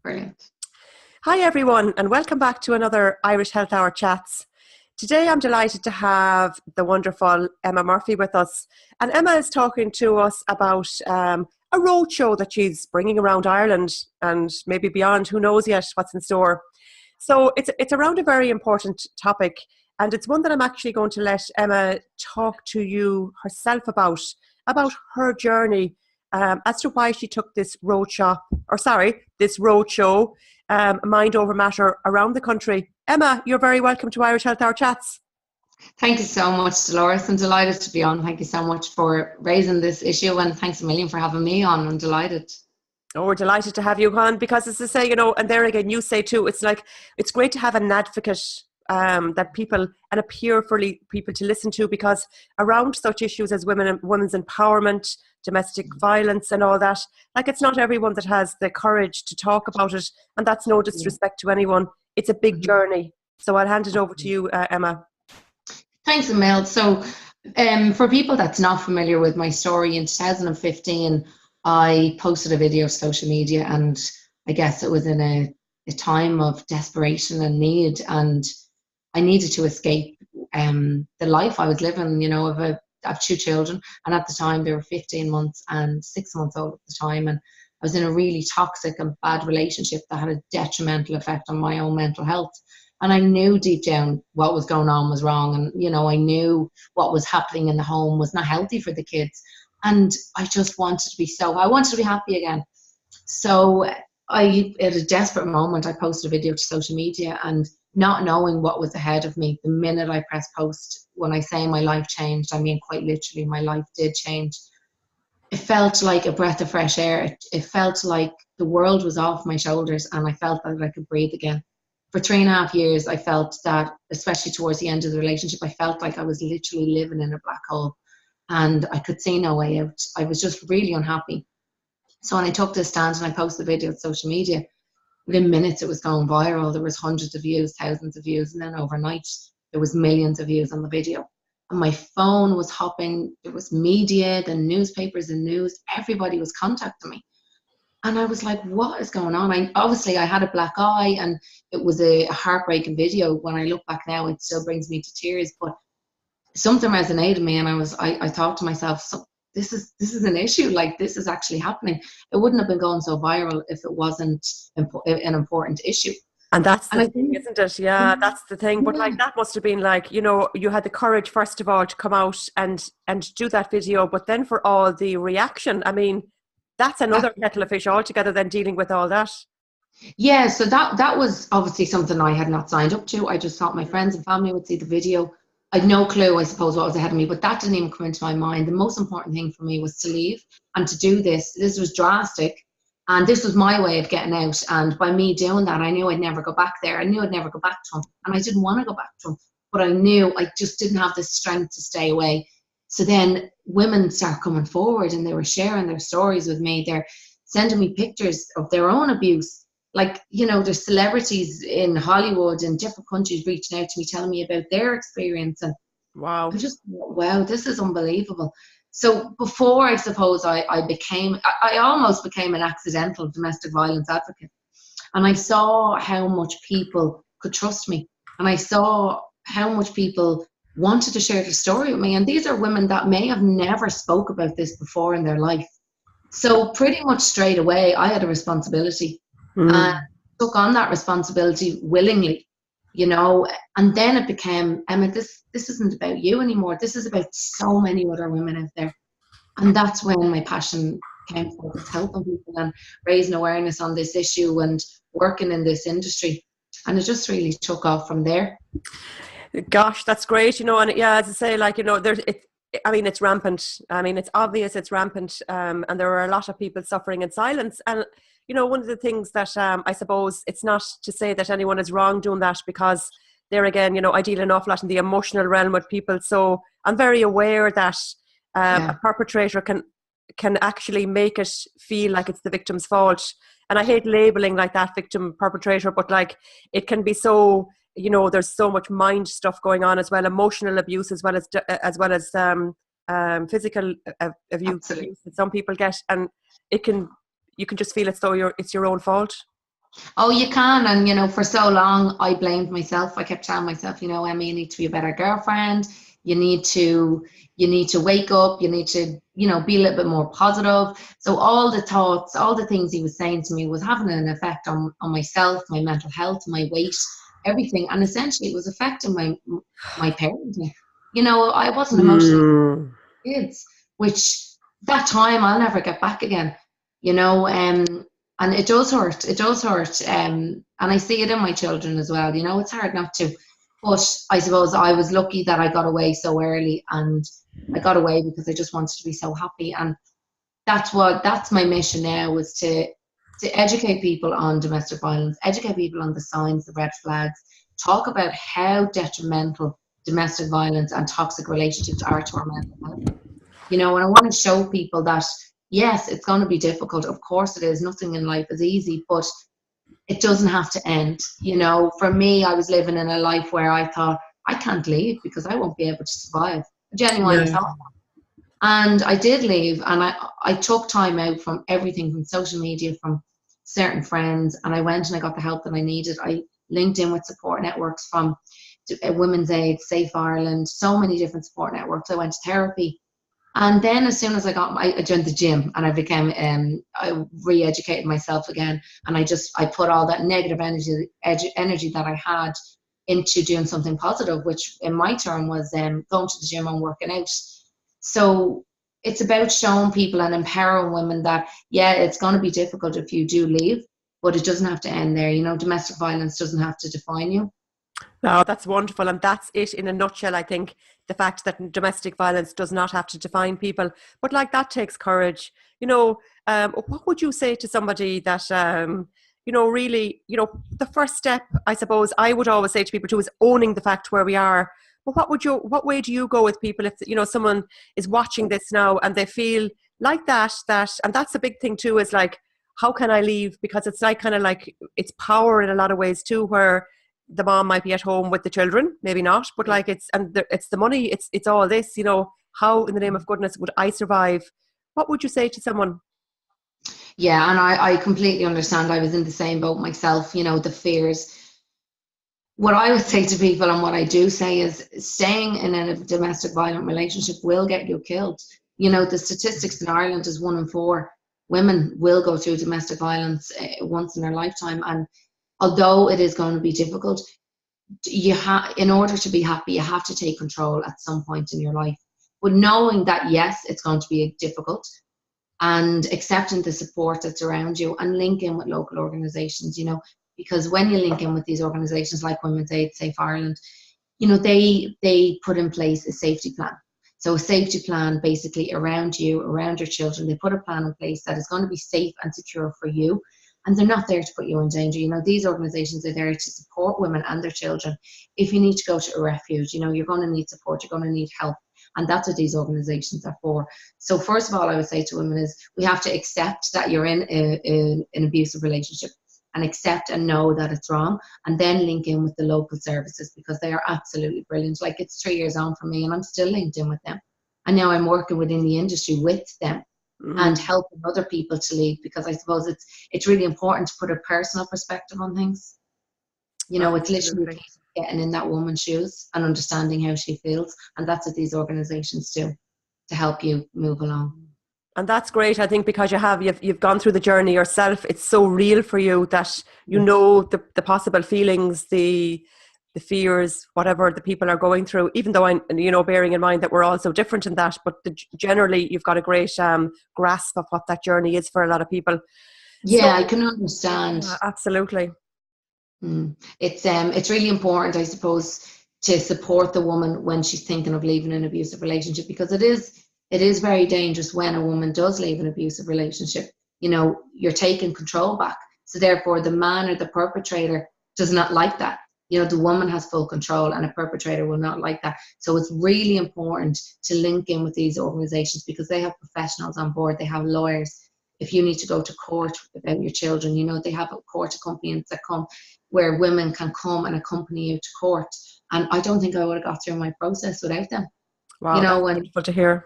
Brilliant. Hi everyone, and welcome back to another Irish Health Hour Chats. Today I'm delighted to have the wonderful Emma Murphy with us. And Emma is talking to us about a roadshow that she's bringing around Ireland and maybe beyond. Who knows yet what's in store. So it's around a very important topic, and it's one that I'm actually going to let Emma talk to you herself about her journey as to why she took this roadshow, mind over matter around the country. Emma, you're very welcome to Irish Health Hour Chats. Thank you so much, Dolores. I'm delighted to be on. Thank you so much for raising this issue, and thanks a million for having me on. I'm delighted. Oh, we're delighted to have you on because, as I say, and there again, you say too, it's great to have an advocate that people and a peer for people to listen to, because around such issues as women's empowerment, domestic violence and all that, it's not everyone that has the courage to talk about it, and that's no disrespect to anyone. It's a big journey. So I'll hand it over to you, Emma. Thanks, Emil. So for people that's not familiar with my story, in 2015, I posted a video of social media, and I guess it was in a time of desperation and need, and I needed to escape the life I was living. I have two children, and at the time they were 15 months and 6 months old at the time, and I was in a really toxic and bad relationship that had a detrimental effect on my own mental health. And I knew deep down what was going on was wrong, and I knew what was happening in the home was not healthy for the kids. And I just wanted to be happy again. So at a desperate moment, I posted a video to social media, and not knowing what was ahead of me, the minute I pressed post, when I say my life changed, I mean quite literally, my life did change. It felt like a breath of fresh air. It felt like the world was off my shoulders, and I felt that I could breathe again. For 3.5 years, I felt that, especially towards the end of the relationship, I felt like I was literally living in a black hole, and I could see no way out. I was just really unhappy. So when I took this stance and I posted the video on social media, within minutes it was going viral. There was hundreds of views, thousands of views, and then overnight there was millions of views on the video. And my phone was hopping. There was media, the newspapers and news. Everybody was contacting me. And I was like, what is going on? I had a black eye, and it was a heartbreaking video. When I look back now, it still brings me to tears. But something resonated with me, and I thought to myself, so this is an issue. This is actually happening. It wouldn't have been going so viral if it wasn't an important issue. And that's the thing, isn't it? Yeah, that's the thing. But that must have been you had the courage, first of all, to come out and do that video. But then for all the reaction, I mean, that's another kettle of fish altogether, then dealing with all that. Yeah, so that was obviously something I had not signed up to. I just thought my friends and family would see the video. I had no clue, I suppose, what was ahead of me, but that didn't even come into my mind. The most important thing for me was to leave and to do this. This was drastic, and this was my way of getting out. And by me doing that, I knew I'd never go back there. I knew I'd never go back to him, and I didn't want to go back to him, but I knew I just didn't have the strength to stay away. So then women start coming forward, and they were sharing their stories with me. They're sending me pictures of their own abuse. There's celebrities in Hollywood and different countries reaching out to me, telling me about their experience. And wow, this is unbelievable. So before, I suppose, I almost became an accidental domestic violence advocate. And I saw how much people could trust me. And I saw how much people wanted to share their story with me. And these are women that may have never spoke about this before in their life. So pretty much straight away, I had a responsibility. And took on that responsibility willingly, and then it became, Emma, this isn't about you anymore. This is about so many other women out there. And that's when my passion came for, helping people and raising awareness on this issue and working in this industry. And it just really took off from there. Gosh, that's great, and yeah, as I say, it's rampant. I mean, it's obvious it's rampant, and there are a lot of people suffering in silence. And one of the things that I suppose, it's not to say that anyone is wrong doing that, because there again, I deal an awful lot in the emotional realm with people. So I'm very aware that a perpetrator can actually make it feel like it's the victim's fault. And I hate labeling that victim perpetrator, but it can be so, there's so much mind stuff going on as well, emotional abuse as well as physical abuse that some people get, and you can just feel it's your own fault. Oh, you can. And, for so long, I blamed myself. I kept telling myself, Emmy, you need to be a better girlfriend. You need to, you need to wake up. You need to, be a little bit more positive. So all the thoughts, all the things he was saying to me was having an effect on myself, my mental health, my weight, everything. And essentially it was affecting my parenting. I wasn't emotionally Mm. kids, which that time I'll never get back again, you know. And it does hurt. It does hurt. And I see it in my children as well. It's hard not to. But I suppose I was lucky that I got away so early, and I got away because I just wanted to be so happy. And that's my mission now, is to educate people on domestic violence, educate people on the signs, the red flags, talk about how detrimental domestic violence and toxic relationships are to our mental health. And I want to show people that, yes, it's going to be difficult. Of course it is. Nothing in life is easy, but it doesn't have to end. For me, I was living in a life where I thought, I can't leave because I won't be able to survive. A genuine Yeah. thought. And I did leave, and I took time out from everything, from social media, from certain friends, and I went and I got the help that I needed. I linked in with support networks from Women's Aid, Safe Ireland, so many different support networks. I went to therapy. And then as soon as I joined the gym, and I became, I re-educated myself again. And I put all that negative energy that I had into doing something positive, which in my term was going to the gym and working out. So it's about showing people and empowering women that, yeah, it's going to be difficult if you do leave, but it doesn't have to end there. Domestic violence doesn't have to define you. No, that's wonderful. And that's it in a nutshell, I think. The fact that domestic violence does not have to define people. But like, that takes courage. What would you say to somebody that, really, the first step, I suppose, I would always say to people too, is owning the fact where we are. But what way do you go with people if, someone is watching this now and they feel like and that's a big thing too, is like, how can I leave? Because it's like, kind of like, it's power in a lot of ways too, where the mom might be at home with the children, maybe not, but like, it's the money, it's all this, how in the name of goodness would I survive? What would you say to someone? Yeah, and I completely understand. I was in the same boat myself, the fears. What I would say to people, and what I do say, is staying in a domestic violent relationship will get you killed. The statistics in Ireland is 1 in 4 women will go through domestic violence once in their lifetime. And although it is going to be difficult, in order to be happy, you have to take control at some point in your life. But knowing that, yes, it's going to be difficult, and accepting the support that's around you, and link in with local organisations, because when you link in with these organisations like Women's Aid, Safe Ireland, they put in place a safety plan. So a safety plan basically around you, around your children. They put a plan in place that is going to be safe and secure for you. And they're not there to put you in danger. These organisations are there to support women and their children. If you need to go to a refuge, you're going to need support, you're going to need help. And that's what these organisations are for. So first of all, I would say to women is, we have to accept that you're in an abusive relationship, and accept and know that it's wrong, and then link in with the local services, because they are absolutely brilliant. Like, it's 3 years on for me and I'm still linked in with them. And now I'm working within the industry with them, and helping other people to leave, because I suppose it's really important to put a personal perspective on things. It's literally a case of getting in that woman's shoes and understanding how she feels, and that's what these organisations do to help you move along. And that's great, I think, because you've gone through the journey yourself. It's so real for you that the possible feelings, the fears, whatever the people are going through, even though bearing in mind that we're all so different in that, but generally you've got a great grasp of what that journey is for a lot of people. Yeah, I can understand. Yeah, absolutely. It's really important, I suppose, to support the woman when she's thinking of leaving an abusive relationship, because it is very dangerous when a woman does leave an abusive relationship. You're taking control back. So therefore, the man or the perpetrator does not like that. The woman has full control, and a perpetrator will not like that. So it's really important to link in with these organizations, because they have professionals on board. They have lawyers. If you need to go to court about your children, they have a court accompaniments that come, where women can come and accompany you to court. And I don't think I would have got through my process without them. Wow, that's wonderful to hear.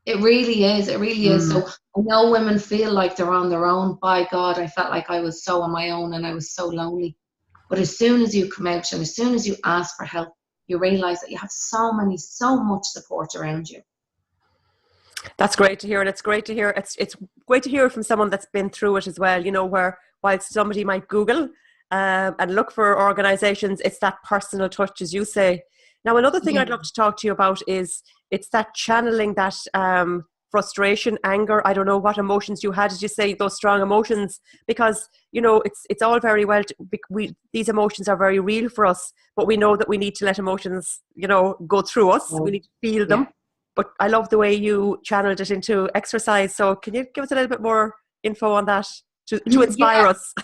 It really is. It really is. Mm. So I know women feel like they're on their own. By God, I felt like I was so on my own and I was so lonely. But as soon as you come out and as soon as you ask for help, you realize that you have so much support around you. That's great to hear, and it's great to hear. It's great to hear from someone that's been through it as well. You know, where while somebody might Google and look for organisations, it's that personal touch, as you say. Now, another thing Yeah. I'd love to talk to you about is it's that channeling that frustration, anger. I don't know what emotions you had, as you say, those strong emotions, because you know it's all very well. These emotions are very real for us, but we know that we need to let emotions, you know, go through us. We Um, need to feel yeah. them. But I love the way you channeled it into exercise. So can you give us a little bit more info on that to inspire Yeah. us?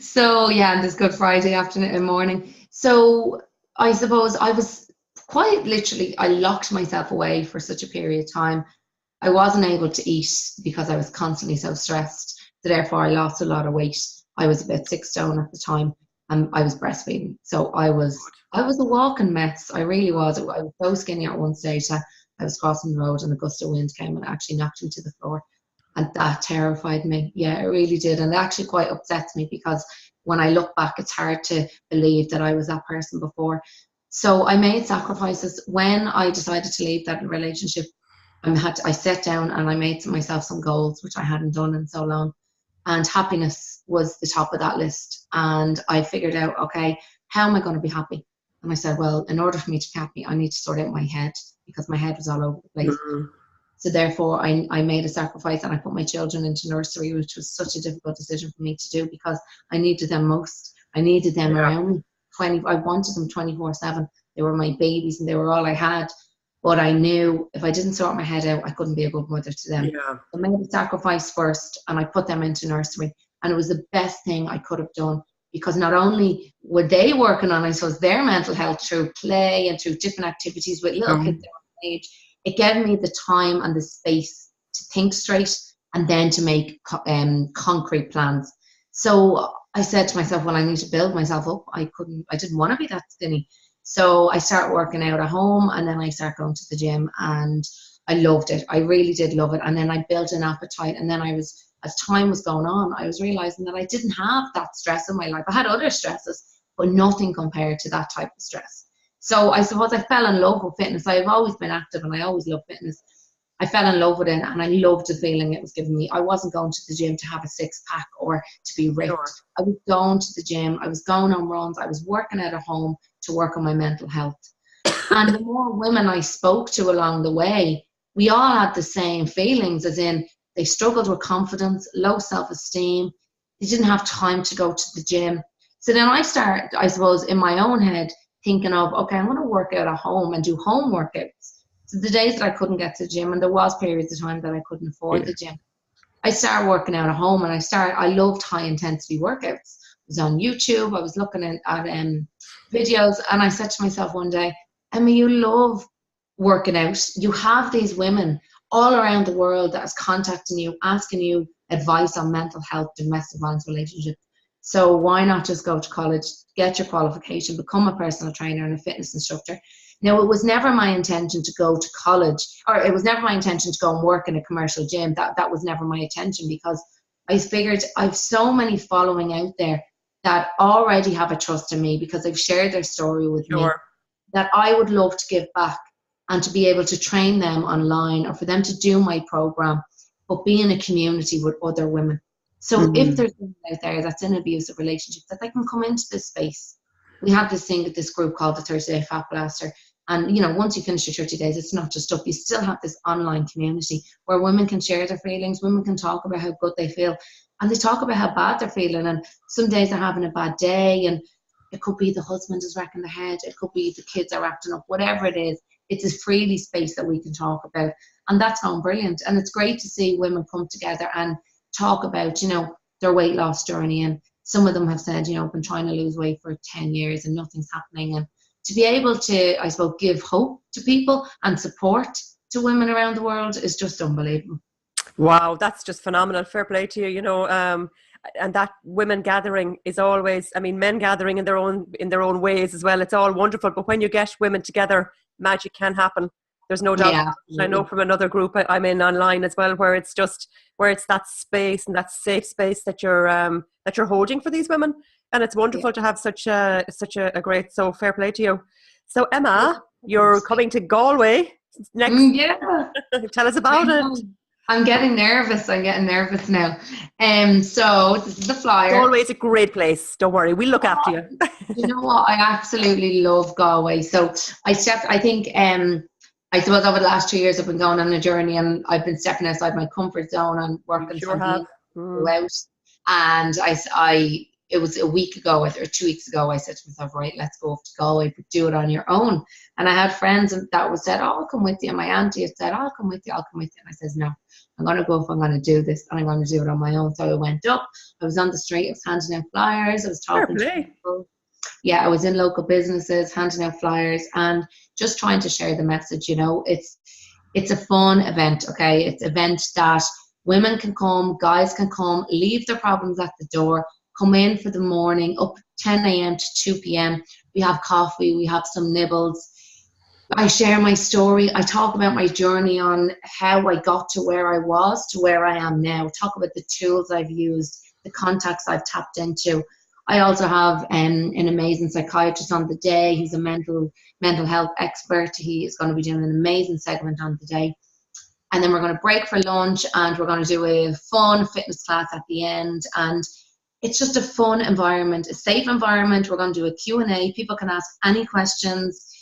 So yeah, this Good Friday afternoon and morning. So I suppose I was quite literally, I locked myself away for such a period of time. I wasn't able to eat because I was constantly so stressed. So therefore I lost a lot of weight. I was about 6 stone at the time and I was breastfeeding. So I was a walking mess. I really was. I was so skinny at one stage that I was crossing the road and a gust of wind came and actually knocked me to the floor. And that terrified me. Yeah, it really did. And it actually quite upsets me because when I look back, it's hard to believe that I was that person before. So I made sacrifices. When I decided to leave that relationship, I sat down and I made myself some goals, which I hadn't done in so long. And happiness was the top of that list. And I figured out, okay, how am I going to be happy? And I said, well, in order for me to be happy, I need to sort out my head because my head was all over the place. Mm. So therefore, I made a sacrifice and I put my children into nursery, which was such a difficult decision for me to do because I needed them most. I needed them Yeah. around me. I wanted them 24/7. They were my babies and they were all I had. But I knew if I didn't sort my head out, I couldn't be a good mother to them. Yeah. I made a sacrifice first and I put them into nursery. And it was the best thing I could have done because not only were they working on, I suppose, their mental health through play and through different activities with little kids their own age, it gave me the time and the space to think straight and then to make concrete plans. So I said to myself, well, I need to build myself up. I didn't want to be that skinny. So I started working out at home and then I started going to the gym and I loved it. I really did love it. And then I built an appetite. And then as time was going on, I was realizing that I didn't have that stress in my life. I had other stresses, but nothing compared to that type of stress. So I suppose I fell in love with fitness. I've always been active and I always loved fitness. I fell in love with it and I loved the feeling it was giving me. I wasn't going to the gym to have a six pack or to be ripped. Sure. I was going to the gym. I was going on runs. I was working out at home to work on my mental health. And the more women I spoke to along the way, we all had the same feelings, as in they struggled with confidence, low self-esteem. They didn't have time to go to the gym. So then I started, I suppose, in my own head, thinking of, okay, I'm going to work out at home and do home workouts. So the days that I couldn't get to the gym, and there was periods of time that I couldn't afford the gym, I started working out at home, and I loved high intensity workouts. I was on YouTube, I was looking at videos, and I said to myself one day, Emma, you love working out. You have these women all around the world that is contacting you, asking you advice on mental health, domestic violence, relationships. So why not just go to college, get your qualification, become a personal trainer and a fitness instructor? Now, it was never my intention to go to college, or it was never my intention to go and work in a commercial gym. That was never my intention, because I figured I've so many following out there that already have a trust in me because they've shared their story with me, that I would love to give back and to be able to train them online or for them to do my program, but be in a community with other women. So if there's women out there that's in abusive relationships, that they can come into this space. We have this thing at this group called the 30-Day Fat Blaster. And, you know, once you finish your 30 days, it's not just up. You still have this online community where women can share their feelings. Women can talk about how good they feel. And they talk about how bad they're feeling. And some days they're having a bad day. And it could be the husband is wrecking the head. It could be the kids are acting up. Whatever it is, it's a freely space that we can talk about. And that's gone brilliant. And it's great to see women come together and talk about, you know, their weight loss journey. And some of them have said, you know, I've been trying to lose weight for 10 years and nothing's happening. And to be able to, I suppose, give hope to people and support to women around the world is just unbelievable. Wow, that's just phenomenal. Fair play to you, you know. And that women gathering is always, I mean, men gathering in their own ways as well. It's all wonderful, but when you get women together, magic can happen. There's no doubt. Yeah, I know absolutely. from another group I'm in online as well, where it's that space and that safe space that you're holding for these women, and it's Yeah. wonderful to have such a great. So fair play to you. So Yeah. Emma, you're coming to Galway next. Yeah. Tell us I about it. know. I'm getting nervous. I'm getting nervous now. So this is the flyer. Galway is a great place. Don't worry, we'll look after Oh, you. you know what? I absolutely love Galway. So I think I suppose over the last 2 years I've been going on a journey and I've been stepping outside my comfort zone and You working sure from being have. Mm. out. And it was a week ago or 2 weeks ago, I said to myself, right, let's go off to Galway, but do it on your own. And I had friends that was said, oh, I'll come with you. And my auntie had said, I'll come with you, I'll come with you. And I says, no, I'm going to go if I'm going to do this, and I'm going to do it on my own. So I went up, I was on the street, I was handing out flyers, I was Fair talking to play. people. Yeah, I was in local businesses, handing out flyers and just trying to share the message. It's a fun event, okay? It's an event that women can come, guys can come, leave their problems at the door, come in for the morning, up 10 a.m. to 2 p.m. We have coffee, we have some nibbles. I share my story. I talk about my journey on how I got to where I was to where I am now. Talk about the tools I've used, the contacts I've tapped into. I also have an amazing psychiatrist on the day. He's a mental health expert. He is going to be doing an amazing segment on the day. And then we're going to break for lunch and we're going to do a fun fitness class at the end. And it's just a fun environment, a safe environment. We're going to do a Q&A. People can ask any questions.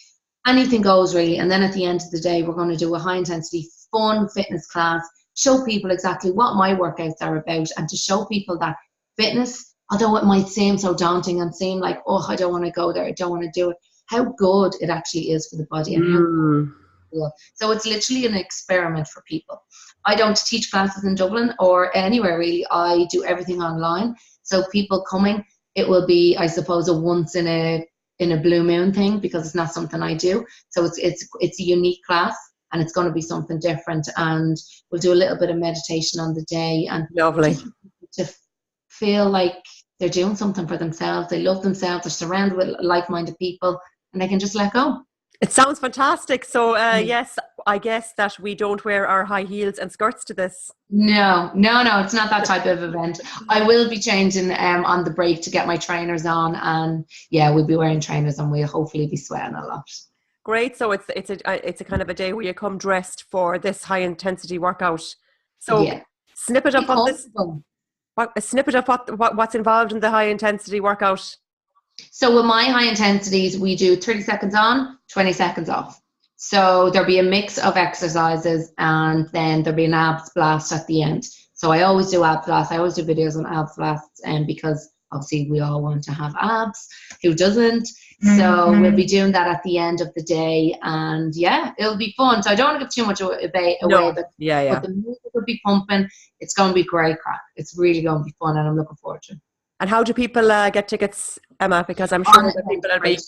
Anything goes really. And then at the end of the day, we're going to do a high intensity fun fitness class, show people exactly what my workouts are about, and to show people that fitness, although it might seem so daunting and seem like, oh, I don't want to go there, I don't want to do it, how good it actually is for the body and how Mm. cool. So it's literally an experiment for people. I don't teach classes in Dublin or anywhere really. I do everything online. So people coming, it will be, I suppose, a once in a blue moon thing because it's not something I do. So it's a unique class and it's going to be something different. And we'll do a little bit of meditation on the day and Lovely. just to feel like they're doing something for themselves. They love themselves. They're surrounded with like-minded people and they can just let go. It sounds fantastic. So yes, I guess that we don't wear our high heels and skirts to this. No, it's not that type of event. I will be changing on the break to get my trainers on, and yeah, we'll be wearing trainers and we'll hopefully be sweating a lot. Great. So it's a kind of a day where you come dressed for this high intensity workout. So Yeah. snippet of Be what this, comfortable. a snippet of what's involved in the high intensity workout. So with my high intensities, we do 30 seconds on, 20 seconds off. So there'll be a mix of exercises and then there'll be an abs blast at the end. So I always do abs blasts. I always do videos on abs blasts because obviously we all want to have abs. Who doesn't? So we'll be doing that at the end of the day. And yeah, it'll be fun. So I don't want to give too much away, No. but the music will be pumping. It's going to be great crack. It's really going to be fun and I'm looking forward to it. And how do people get tickets, Emma? Because I'm sure that people will be.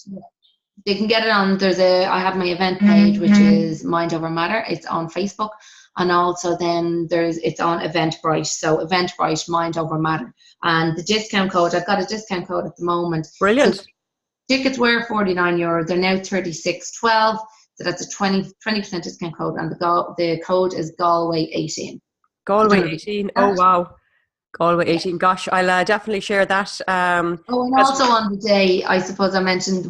They can get it on. I have my event page, which is Mind Over Matter. It's on Facebook, and also then it's on Eventbrite. So Eventbrite, Mind Over Matter, and the discount code. I've got a discount code at the moment. Brilliant. So tickets were €49. They're now $36.12. So that's a 20% discount code, and the code is Galway 18. Galway 18. Oh wow. Galway 18. Gosh, I'll definitely share that. And also on the day, I suppose I mentioned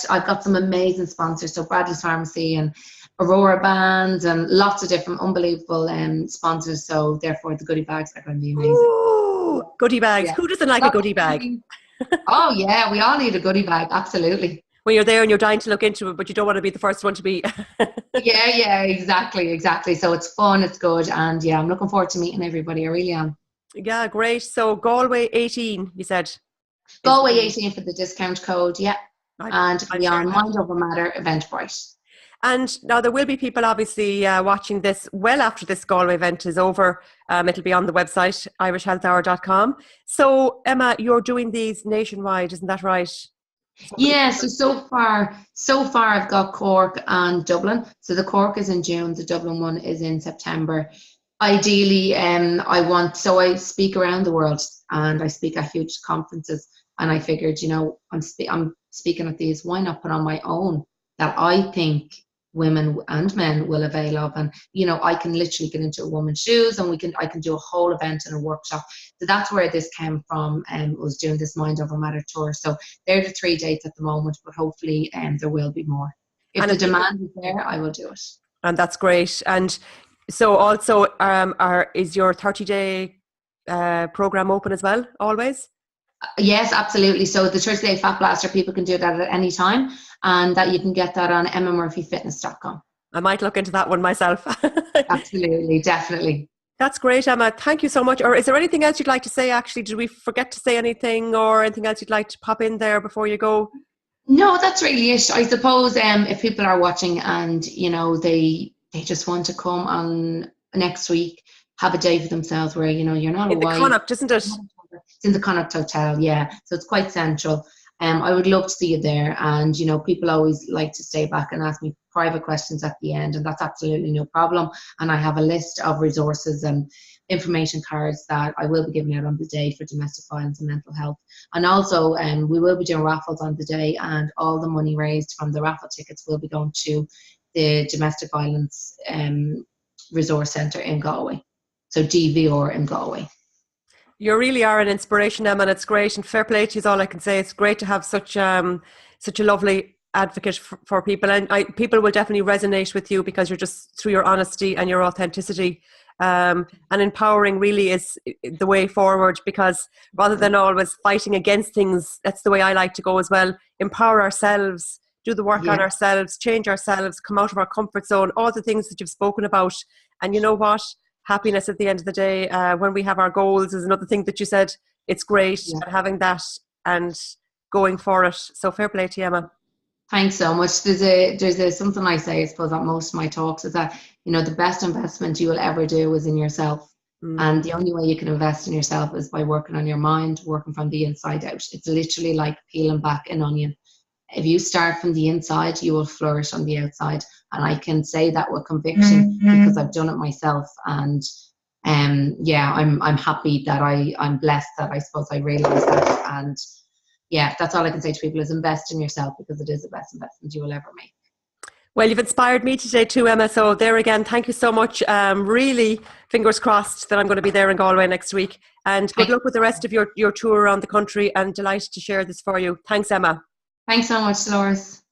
I've got some amazing sponsors. So Bradley's Pharmacy and Aurora Bands and lots of different unbelievable sponsors. So therefore the goodie bags are going to be amazing. Ooh, goodie bags. Yeah. Who doesn't like a goodie bag? Oh yeah, we all need a goodie bag. Absolutely. When you're there and you're dying to look into it, but you don't want to be the first one to be. Yeah, exactly. So it's fun, it's good. And yeah, I'm looking forward to meeting everybody. I really am. Yeah, great. So Galway 18, you said. Galway 18 for the discount code, yeah. And be on Mind Over Matter Eventbrite. And now there will be people obviously watching this well after this Galway event is over. It'll be on the website, irishhealthhour.com. So Emma, you're doing these nationwide, isn't that right? Yeah, so far I've got Cork and Dublin. So the Cork is in June, the Dublin one is in September. Ideally, I speak around the world and I speak at huge conferences, and I figured, I'm speaking at these, why not put on my own that I think women and men will avail of. And I can literally get into a woman's shoes, and I can do a whole event and a workshop. So that's where this came from, and was doing this Mind Over Matter tour. So they're the 3 dates at the moment, but hopefully there will be more. If the demand is there, I will do it. And that's great. And so also is your 30-day program open as well, always? Yes, absolutely. So the 30-day Fat Blaster, people can do that at any time, and that you can get that on emmamurphyfitness.com. I might look into that one myself. Absolutely, definitely. That's great, Emma. Thank you so much. Or is there anything else you'd like to say, actually? Did we forget to say anything, or anything else you'd like to pop in there before you go? No, that's really it. I suppose if people are watching and, they just want to come on next week, have a day for themselves where, you're not in away. In the Connaught, isn't it? It's in the Connaught Hotel, yeah. So it's quite central. I would love to see you there. And, people always like to stay back and ask me private questions at the end, and that's absolutely no problem. And I have a list of resources and information cards that I will be giving out on the day for domestic violence and mental health. And also, we will be doing raffles on the day, and all the money raised from the raffle tickets will be going to the Domestic Violence Resource Centre in Galway. So DVR in Galway. You really are an inspiration, Emma, and it's great. And fair play to you is all I can say. It's great to have such a lovely advocate for people, and people will definitely resonate with you because you're just, through your honesty and your authenticity, and empowering really is the way forward, because rather than always fighting against things, that's the way I like to go as well. Empower ourselves, do the work on ourselves, change ourselves, come out of our comfort zone, all the things that you've spoken about. And you know what? Happiness at the end of the day, when we have our goals, is another thing that you said. It's great having that and going for it. So fair play to you, Emma. Thanks so much. There's something I say, I suppose, at most of my talks, is that the best investment you will ever do is in yourself. And the only way you can invest in yourself is by working on your mind, working from the inside out. It's literally like peeling back an onion. If you start from the inside, you will flourish on the outside. And I can say that with conviction because I've done it myself. And I'm happy that I'm blessed that I suppose I realized that. And that's all I can say to people, is invest in yourself, because it is the best investment you will ever make. Well, you've inspired me today too, Emma. So there again, thank you so much. Really, fingers crossed that I'm going to be there in Galway next week. And good luck with the rest of your tour around the country, and delighted to share this for you. Thanks, Emma. Thanks so much, Dolores.